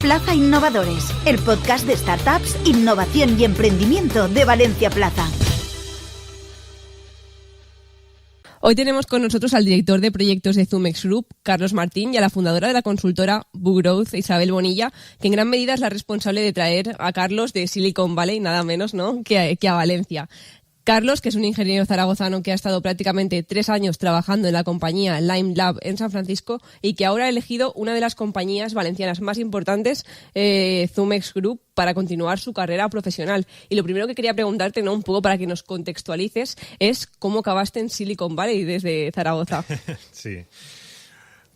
Plaza Innovadores, el podcast de startups, innovación y emprendimiento de Valencia Plaza. Hoy tenemos con nosotros al director de proyectos de Zumex Group, Carlos Martín, y a la fundadora de la consultora Bugrowth, Isabel Bonilla, que en gran medida es la responsable de traer a Carlos de Silicon Valley, nada menos, ¿no?, que a Valencia. Carlos, que es un ingeniero zaragozano que ha estado prácticamente 3 años trabajando en la compañía Lime Lab en San Francisco y que ahora ha elegido una de las compañías valencianas más importantes, Zumex Group, para continuar su carrera profesional. Y lo primero que quería preguntarte, ¿no?, un poco para que nos contextualices, es cómo acabaste en Silicon Valley desde Zaragoza. Sí.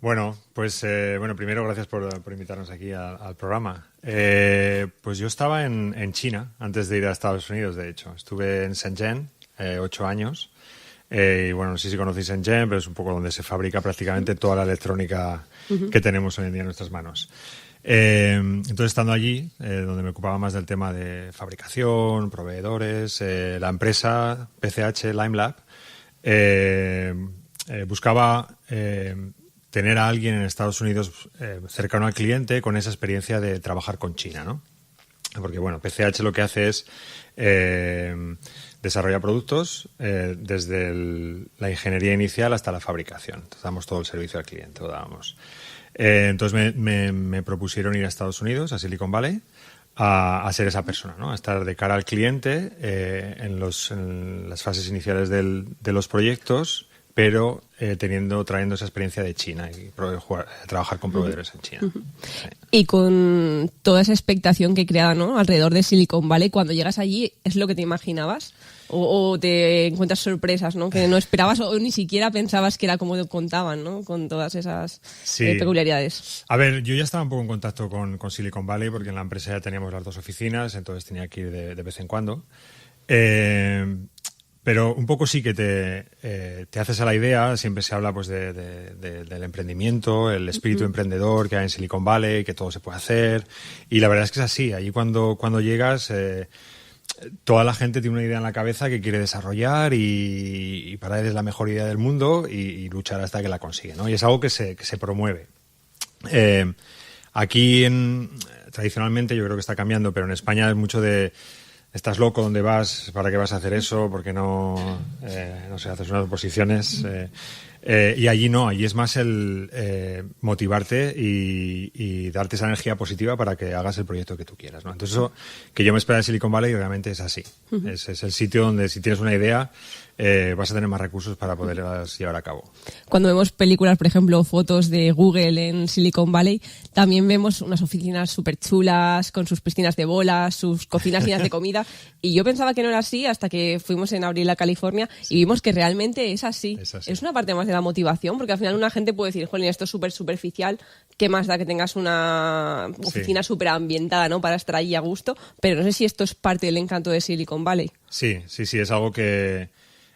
Bueno, pues primero gracias por invitarnos aquí al programa. Pues yo estaba en China antes de ir a Estados Unidos, de hecho. Estuve en Shenzhen 8 años. Y bueno, no sé si conocéis Shenzhen, pero es un poco donde se fabrica prácticamente toda la electrónica que tenemos hoy en día en nuestras manos. Entonces, estando allí, donde me ocupaba más del tema de fabricación, proveedores, la empresa PCH Lime Lab buscaba tener a alguien en Estados Unidos cercano al cliente con esa experiencia de trabajar con China, ¿no? Porque, bueno, PCH lo que hace es desarrollar productos desde la ingeniería inicial hasta la fabricación. Entonces, damos todo el servicio al cliente, lo dábamos. Entonces, me propusieron ir a Estados Unidos, a Silicon Valley, a ser esa persona, ¿no? A estar de cara al cliente en las fases iniciales de los proyectos, pero trayendo esa experiencia de China y trabajar con proveedores en China. Sí. Y con toda esa expectación que crea, ¿no?, alrededor de Silicon Valley, cuando llegas allí, ¿es lo que te imaginabas? ¿O te encuentras sorpresas, ¿no?, que no esperabas o ni siquiera pensabas que era como te contaban, ¿no?, con todas esas peculiaridades? A ver, yo ya estaba un poco en contacto con Silicon Valley porque en la empresa ya teníamos las 2 oficinas, entonces tenía que ir de vez en cuando. Pero un poco sí que te haces a la idea, siempre se habla pues del emprendimiento, el espíritu emprendedor que hay en Silicon Valley, que todo se puede hacer, y la verdad es que es así. Allí cuando llegas, toda la gente tiene una idea en la cabeza que quiere desarrollar y para él es la mejor idea del mundo y luchar hasta que la consigue, ¿no? Y es algo que se promueve. Aquí tradicionalmente yo creo que está cambiando, pero en España es mucho de estás loco, ¿dónde vas? ¿Para qué vas a hacer eso? ¿Por qué no sé, haces unas oposiciones? Y allí no, allí es más el motivarte y darte esa energía positiva para que hagas el proyecto que tú quieras, ¿no? Entonces eso que yo me espero de Silicon Valley realmente es así. Es el sitio donde si tienes una idea vas a tener más recursos para poderlas llevar a cabo. Cuando vemos películas, por ejemplo, o fotos de Google en Silicon Valley, también vemos unas oficinas súper chulas, con sus piscinas de bolas, sus cocinas llenas de comida, y yo pensaba que no era así hasta que fuimos en abril a California y vimos que realmente es así. Es una parte más de la motivación, porque al final una gente puede decir, jolín, esto es súper superficial, ¿qué más da que tengas una oficina súper ambientada, ¿no?, para estar allí a gusto? Pero no sé si esto es parte del encanto de Silicon Valley. Sí, es algo que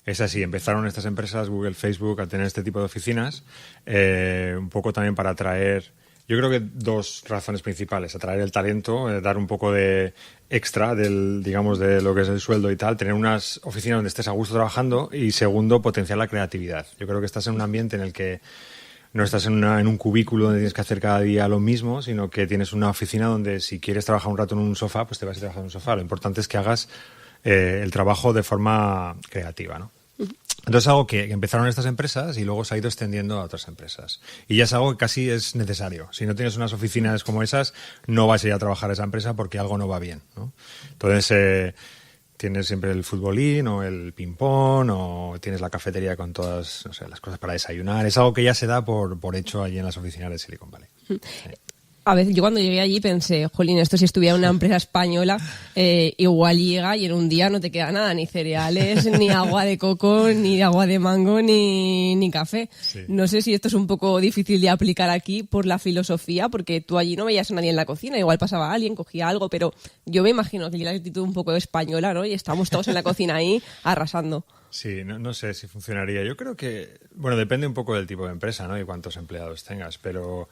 es así. Empezaron estas empresas, Google, Facebook, a tener este tipo de oficinas, un poco también para atraer, yo creo que 2 razones principales: atraer el talento, dar un poco de extra de lo que es el sueldo y tal, tener unas oficinas donde estés a gusto trabajando, y segundo, potenciar la creatividad. Yo creo que estás en un ambiente en el que no estás en un cubículo donde tienes que hacer cada día lo mismo, sino que tienes una oficina donde si quieres trabajar un rato en un sofá, pues te vas a trabajar en un sofá. Lo importante es que hagas el trabajo de forma creativa, ¿no? Entonces es algo que empezaron estas empresas y luego se ha ido extendiendo a otras empresas. Y ya es algo que casi es necesario. Si no tienes unas oficinas como esas, no vas a ir a trabajar a esa empresa porque algo no va bien, ¿no? Entonces tienes siempre el futbolín o el ping-pong, o tienes la cafetería con todas, no sé, las cosas para desayunar. Es algo que ya se da por hecho allí en las oficinas de Silicon Valley. Sí. A veces yo cuando llegué allí pensé, jolín, esto si estuviera una empresa española, igual llega y en un día no te queda nada, ni cereales, ni agua de coco, ni agua de mango, ni café. Sí. No sé si esto es un poco difícil de aplicar aquí por la filosofía, porque tú allí no veías a nadie en la cocina, igual pasaba alguien, cogía algo, pero yo me imagino que la actitud un poco española, ¿no? Y estamos todos en la cocina ahí arrasando. Sí, no sé si funcionaría. Yo creo que, bueno, depende un poco del tipo de empresa, ¿no?, y cuántos empleados tengas, pero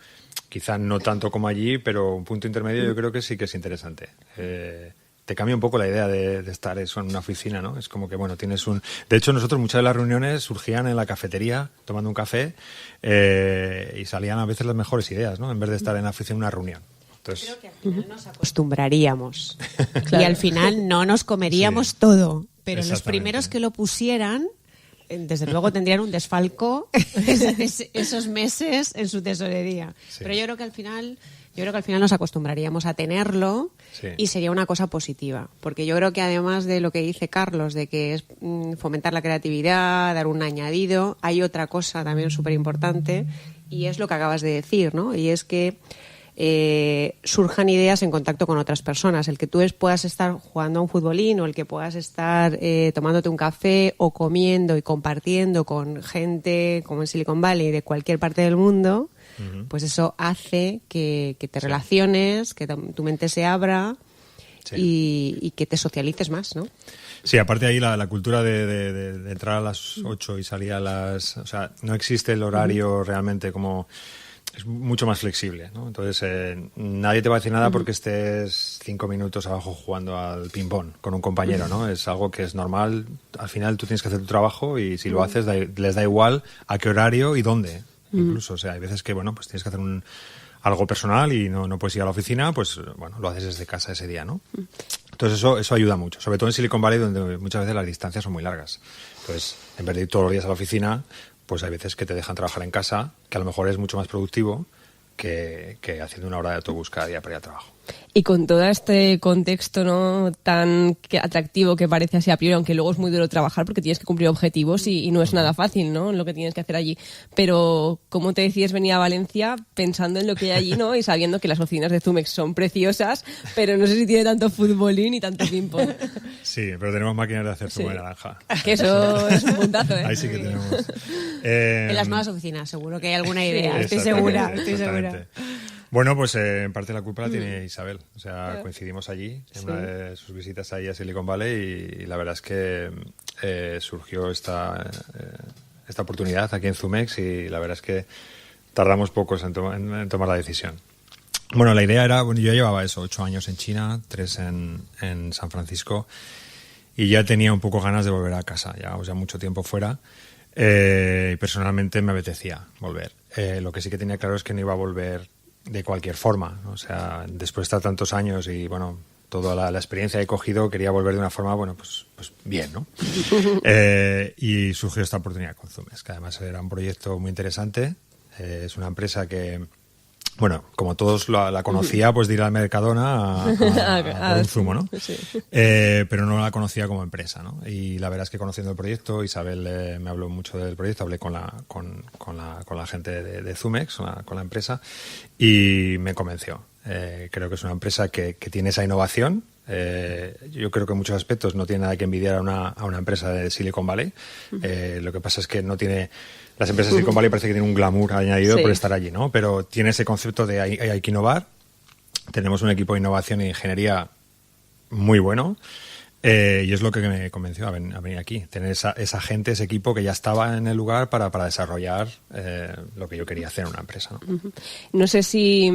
quizá no tanto como allí, pero un punto intermedio yo creo que sí que es interesante. Te cambia un poco la idea de estar eso en una oficina, ¿no? Es como que, bueno, tienes un... De hecho, nosotros muchas de las reuniones surgían en la cafetería, tomando un café, y salían a veces las mejores ideas, ¿no?, en vez de estar en la oficina en una reunión. Entonces, creo que al final nos acostumbraríamos Claro. y al final no nos comeríamos todo, pero los Exactamente. primeros que lo pusieran, desde luego tendrían un desfalco esos meses en su tesorería. Sí. Pero yo creo que al final nos acostumbraríamos a tenerlo Sí. y sería una cosa positiva, porque yo creo que además de lo que dice Carlos, de que es fomentar la creatividad, dar un añadido, hay otra cosa también súper importante y es lo que acabas de decir, ¿no? Y es que surjan ideas en contacto con otras personas. El que tú puedas estar jugando a un futbolín o el que puedas estar tomándote un café o comiendo y compartiendo con gente como en Silicon Valley de cualquier parte del mundo, pues eso hace que te relaciones, que tu mente se abra y que te socialices más, ¿no? Sí, aparte ahí la cultura de entrar a las 8 y salir a las... O sea, no existe el horario realmente como... Es mucho más flexible, ¿no? Entonces, nadie te va a decir nada porque estés 5 minutos abajo jugando al ping-pong con un compañero, ¿no? Es algo que es normal. Al final tú tienes que hacer tu trabajo y si lo haces, les da igual a qué horario y dónde. Incluso, o sea, hay veces que, bueno, pues tienes que hacer algo personal y no puedes ir a la oficina, pues, bueno, lo haces desde casa ese día, ¿no? Entonces, eso ayuda mucho. Sobre todo en Silicon Valley, donde muchas veces las distancias son muy largas. Entonces, en vez de ir todos los días a la oficina, pues hay veces que te dejan trabajar en casa, que a lo mejor es mucho más productivo que haciendo una hora de autobús cada día para ir al trabajo. Y con todo este contexto no tan atractivo que parece así a priori, aunque luego es muy duro trabajar porque tienes que cumplir objetivos y no es nada fácil, ¿no? Lo que tienes que hacer allí. Pero ¿cómo te decides venir a Valencia pensando en lo que hay allí, ¿no? Y sabiendo que las oficinas de Zumex son preciosas, pero no sé si tiene tanto futbolín y tanto ping-pong. Sí, pero tenemos máquinas de hacer zumo de Sí. naranja. Que eso es un puntazo, ¿eh? Ahí sí que tenemos. En las nuevas oficinas, seguro que hay alguna idea, estoy segura, estoy segura. Exactamente. Bueno, pues en parte la culpa la tiene Isabel. O sea, coincidimos allí en una de sus visitas ahí a Silicon Valley y la verdad es que surgió esta oportunidad aquí en Zumex y la verdad es que tardamos pocos en tomar la decisión. Bueno, la idea era, bueno, yo llevaba 8 años en China, 3 en San Francisco y ya tenía un poco ganas de volver a casa, ya mucho tiempo fuera. Y personalmente me apetecía volver. Lo que sí que tenía claro es que no iba a volver de cualquier forma, ¿no? O sea, después de estar tantos años y bueno, toda la experiencia que he cogido, quería volver de una forma, bueno, pues bien, ¿no? Y surgió esta oportunidad con Zumex, que además era un proyecto muy interesante. Es una empresa que, bueno, como todos la conocía, pues de ir al Mercadona a por un zumo, ¿no? Sí. Pero no la conocía como empresa, ¿no? Y la verdad es que conociendo el proyecto, Isabel me habló mucho del proyecto, hablé con la gente de Zumex, con la empresa, y me convenció. Creo que es una empresa que tiene esa innovación. Yo creo que en muchos aspectos no tiene nada que envidiar a una empresa de Silicon Valley. Lo que pasa es que no tiene... Las empresas de Silicon Valley parece que tienen un glamour añadido por estar allí, ¿no? Pero tiene ese concepto de hay que innovar. Tenemos un equipo de innovación e ingeniería muy bueno. Y es lo que me convenció a venir aquí. Tener esa gente, ese equipo que ya estaba en el lugar para desarrollar lo que yo quería hacer en una empresa, ¿no? No sé si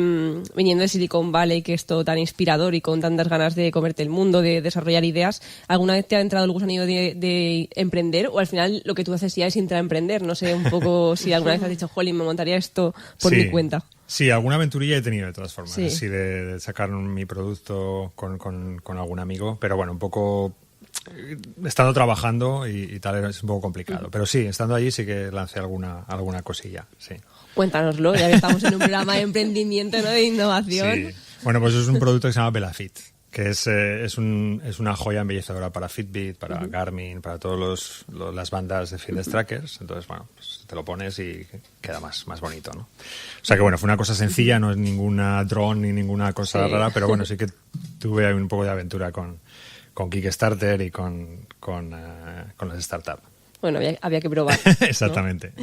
viniendo de Silicon Valley, que es todo tan inspirador y con tantas ganas de comerte el mundo, de desarrollar ideas, ¿alguna vez te ha entrado el gusanillo de emprender? O al final lo que tú haces ya es intraemprender. No sé un poco si alguna vez has dicho, jolín, me montaría esto por mi cuenta. Sí, alguna aventurilla he tenido de todas formas. Sí. Así de sacar mi producto con algún amigo. Pero bueno, un poco estando trabajando y tal es un poco complicado. Pero sí, estando allí sí que lancé alguna cosilla, sí. Cuéntanoslo, ya que estamos en un programa de emprendimiento, ¿no? De innovación. Sí. Bueno, pues es un producto que se llama Belafit, que es una joya embellecedora para Fitbit, para Garmin, para todas las bandas de fitness trackers. Entonces, bueno, pues te lo pones y queda más bonito, ¿no? O sea que, bueno, fue una cosa sencilla, no es ninguna drone ni ninguna cosa rara, pero bueno, sí que tuve ahí un poco de aventura con Kickstarter y con las startups. Bueno, había que probar. Exactamente.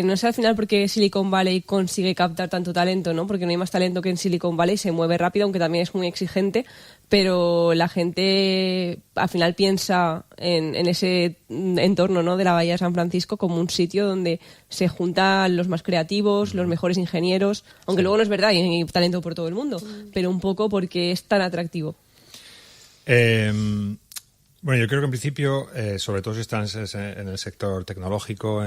No sé al final por qué Silicon Valley consigue captar tanto talento, ¿no? Porque no hay más talento que en Silicon Valley, se mueve rápido, aunque también es muy exigente, pero la gente al final piensa en ese entorno, ¿no? De la Bahía de San Francisco como un sitio donde se juntan los más creativos, los mejores ingenieros, aunque luego no es verdad, hay talento por todo el mundo, pero un poco porque es tan atractivo. Bueno, yo creo que en principio, sobre todo si estás en el sector tecnológico,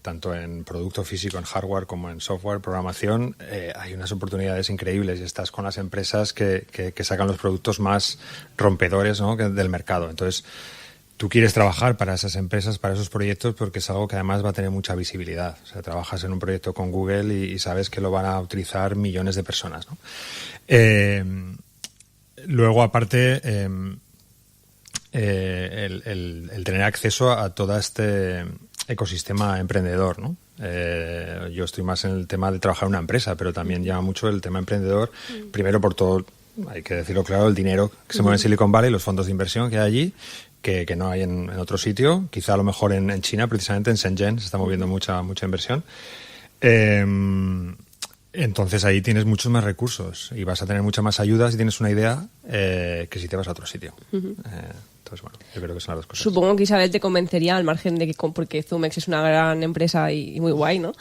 tanto en producto físico, en hardware, como en software, programación, hay unas oportunidades increíbles y estás con las empresas que sacan los productos más rompedores, ¿no?, del mercado. Entonces, tú quieres trabajar para esas empresas, para esos proyectos, porque es algo que además va a tener mucha visibilidad. O sea, trabajas en un proyecto con Google y sabes que lo van a utilizar millones de personas, ¿no? Luego, aparte, el tener acceso a todo este ecosistema emprendedor, ¿no? Yo estoy más en el tema de trabajar en una empresa, pero también llama mucho el tema emprendedor, primero por todo, hay que decirlo claro, el dinero que se mueve en Silicon Valley, los fondos de inversión que hay allí, que no hay en otro sitio, quizá a lo mejor en China, precisamente en Shenzhen, se está moviendo mucha inversión. Entonces ahí tienes muchos más recursos y vas a tener muchas más ayudas si tienes una idea que si te vas a otro sitio. Entonces, bueno, yo creo que son las dos cosas. Supongo que Isabel te convencería, al margen de que, porque Zumex es una gran empresa y muy guay, ¿no?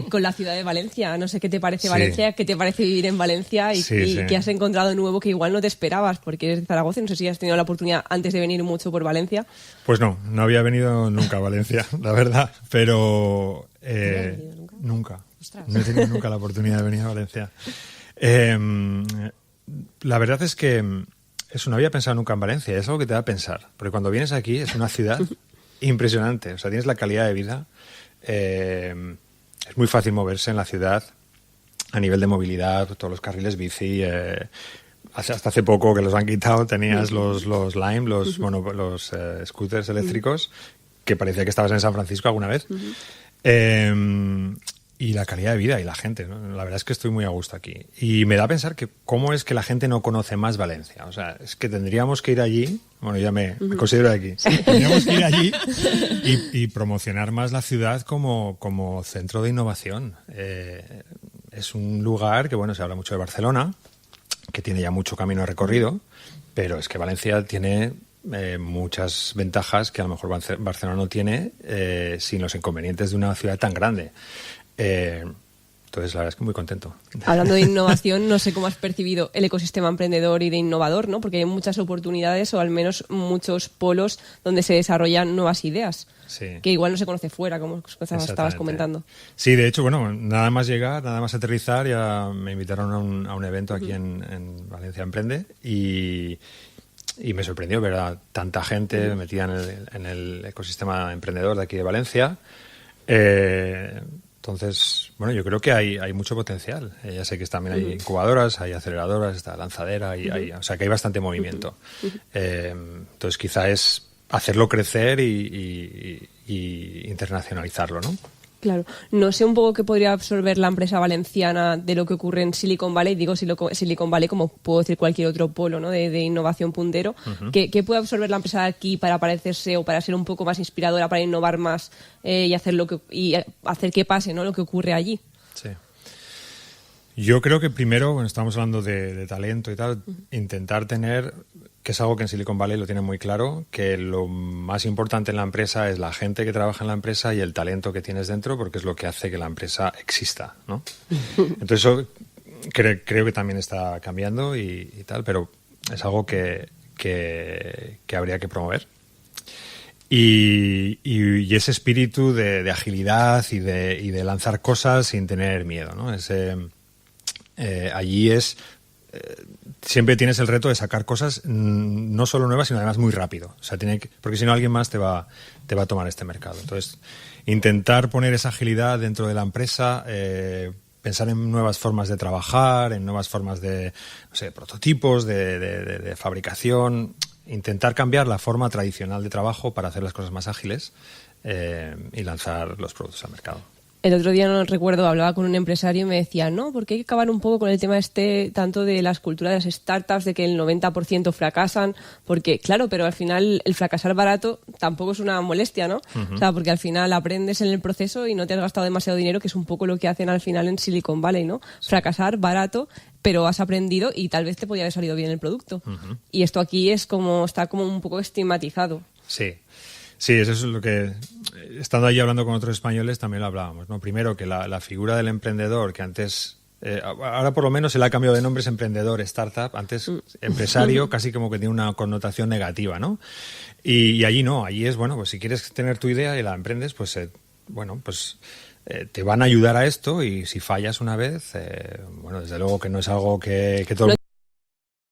Con la ciudad de Valencia. No sé qué te parece Valencia, qué te parece vivir en Valencia y qué has encontrado nuevo que igual no te esperabas, porque eres de Zaragoza. No sé si has tenido la oportunidad antes de venir mucho por Valencia. Pues no había venido nunca a Valencia, la verdad, pero nunca. Ostras. No he tenido nunca la oportunidad de venir a Valencia. La verdad es que eso no había pensado nunca en Valencia, es algo que te da a pensar, porque cuando vienes aquí es una ciudad impresionante, o sea, tienes la calidad de vida, es muy fácil moverse en la ciudad a nivel de movilidad, todos los carriles bici, hasta hace poco que los han quitado, tenías los Lime, los scooters eléctricos, que parecía que estabas en San Francisco alguna vez. Y la calidad de vida y la gente, ¿no? La verdad es que estoy muy a gusto aquí. Y me da a pensar que cómo es que la gente no conoce más Valencia. O sea, es que tendríamos que ir allí, bueno, ya me considero de aquí, tendríamos que ir allí y promocionar más la ciudad como centro de innovación. Es un lugar que, bueno, se habla mucho de Barcelona, que tiene ya mucho camino recorrido, pero es que Valencia tiene muchas ventajas que a lo mejor Barcelona no tiene sin los inconvenientes de una ciudad tan grande. Entonces, la verdad es que muy contento. Hablando de innovación, no sé cómo has percibido el ecosistema emprendedor y de innovador, ¿no? Porque hay muchas oportunidades o al menos muchos polos donde se desarrollan nuevas ideas, que igual no se conoce fuera, como estabas comentando. Sí, de hecho, bueno, nada más llegar, nada más aterrizar, ya me invitaron a un evento aquí en Valencia Emprende y me sorprendió ver a tanta gente metida en el ecosistema emprendedor de aquí de Valencia. Entonces, bueno, yo creo que hay mucho potencial. Ya sé que también hay incubadoras, hay aceleradoras, está Lanzadera, o sea que hay bastante movimiento. Entonces, quizá es hacerlo crecer y internacionalizarlo, ¿no? Claro. No sé un poco qué podría absorber la empresa valenciana de lo que ocurre en Silicon Valley. Digo Silicon Valley como puedo decir cualquier otro polo, ¿no? de innovación puntero. ¿Qué puede absorber la empresa de aquí para parecerse o para ser un poco más inspiradora, para innovar más y hacer que pase, ¿no? Lo que ocurre allí? Sí. Yo creo que primero, bueno, estamos hablando de talento y tal, intentar tener, que es algo que en Silicon Valley lo tienen muy claro, que lo más importante en la empresa es la gente que trabaja en la empresa y el talento que tienes dentro, porque es lo que hace que la empresa exista, ¿no? Entonces eso creo que también está cambiando y tal, pero es algo que habría que promover. Y ese espíritu de agilidad y de lanzar cosas sin tener miedo, ¿no? Allí siempre tienes el reto de sacar cosas no solo nuevas, sino además muy rápido. O sea, porque si no alguien más te va a tomar este mercado. Entonces, intentar poner esa agilidad dentro de la empresa, pensar en nuevas formas de trabajar, en nuevas formas de, no sé, prototipos, de fabricación, intentar cambiar la forma tradicional de trabajo para hacer las cosas más ágiles y lanzar los productos al mercado. El otro día, no recuerdo, hablaba con un empresario y me decía, no, porque hay que acabar un poco con el tema tanto de las culturas de las startups, de que el 90% fracasan, porque, claro, pero al final el fracasar barato tampoco es una molestia, ¿no? O sea, porque al final aprendes en el proceso y no te has gastado demasiado dinero, que es un poco lo que hacen al final en Silicon Valley, ¿no? Sí. Fracasar barato, pero has aprendido y tal vez te podría haber salido bien el producto. Y esto aquí está como un poco estigmatizado. Sí. Sí, eso es lo que, estando allí hablando con otros españoles, también lo hablábamos, ¿no? Primero, que la figura del emprendedor, que antes Ahora por lo menos se le ha cambiado de nombre, es emprendedor, startup. Antes empresario, casi como que tiene una connotación negativa, ¿no? Y allí no, allí es, bueno, pues si quieres tener tu idea y la emprendes, pues te van a ayudar a esto, y si fallas una vez, bueno, desde luego que no es algo que todo el